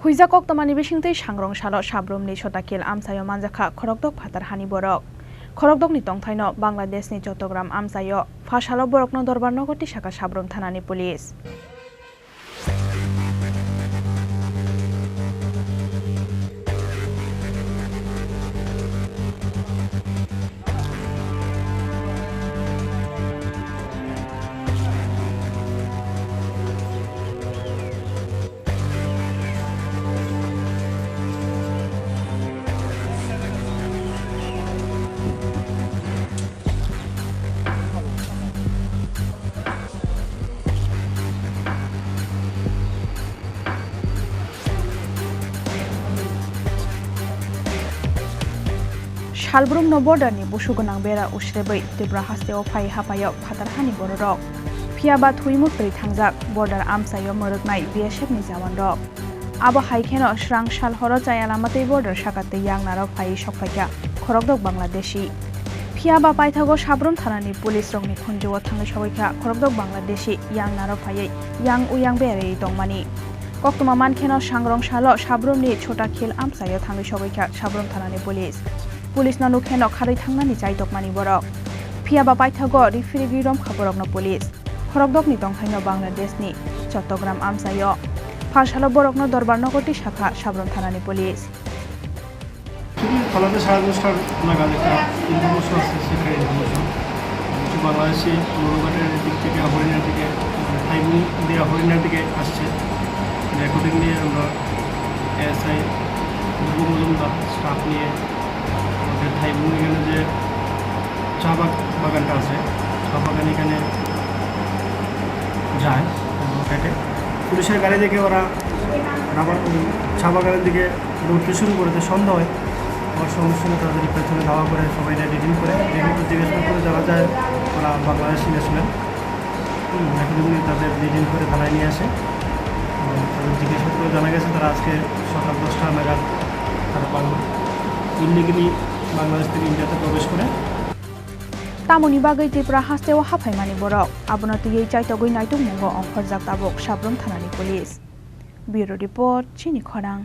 Huijakok tamani bisingtei sangrong salo sabrumni chotakil amsayo manjaka khorokdok phatar hani borok khorokdokni tongthaino Bangladeshni Chattogram amsayo phasalo borokno dorbar nogoti saka sabrum thanani police Salbrum no border ni busugonang bera usrebai tibra hasteo phai hapayo phatar hani borok phiaba thuimut pri thangjak border amsayo moroknai BSF ni jawan rok abo haikheno srang sal horo chayalamate border sakate yangnarok phai sokpaika khorokdok Bangladeshi phiaba paithago sabrum thanani police rokni khunjuo thangai sobaika khorokdok Bangladeshi yangnarok phai yang uyang berei tongmani koktuma mankheno sangrong salo sabrumni chota khil amsayo thangai sobaika sabrum thanani police nanu kheno kharai thangnani chaitokmani borok phiaba paithago refugee rom khaborokno police khorokdokni tongthaino Bangladeshni Chattogram amsayo phasalo borokno dorbar nogoti shakha sabrum thanani police ফলাতে সাড়ে 10টার নাগাদ একটা information আসছে সেখানে information বাংলাদেশে মনোঘাটের দিক থেকে হরিণের দিকে টাইমিং দেওয়া হরিণের দিকে আসছে অ্যাকর্ডিংলি আমরা এসআই মজুমদার স্টাফ নিয়ে আমাদের টাইমিং এখানে যে চা বাগানটা আছে চা বাগান এখানে যায় ঘাটে পুলিশের গাড়ি দেখে ওরা চা বাগানের দিকে দৌড়তে শুরু করেছে সন্ধ্যা হয় আমার সঙ্গে সঙ্গে তাদের পেছনে ধাওয়া করে সবাই ডিটেইন করে জিজ্ঞাসা করে জানা যায় ওরা বাংলাদেশি ন্যাশনাল এখন তাদের ডিটেইন করে থানায় নিয়ে আসে তাদের জিজ্ঞাসা করে জানা গেছে তারা আজকে সকাল 10টা নাগাদ তারা ইলিগালি বাংলাদেশ থেকে ইন্ডিয়াতে প্রবেশ করে Tamoni bagai tipra hasteo hapaimani borok abonati yei chaitogoi naitung mungo ongkhorjak tabok sabrum thanani police Bureau Report Chini Khorang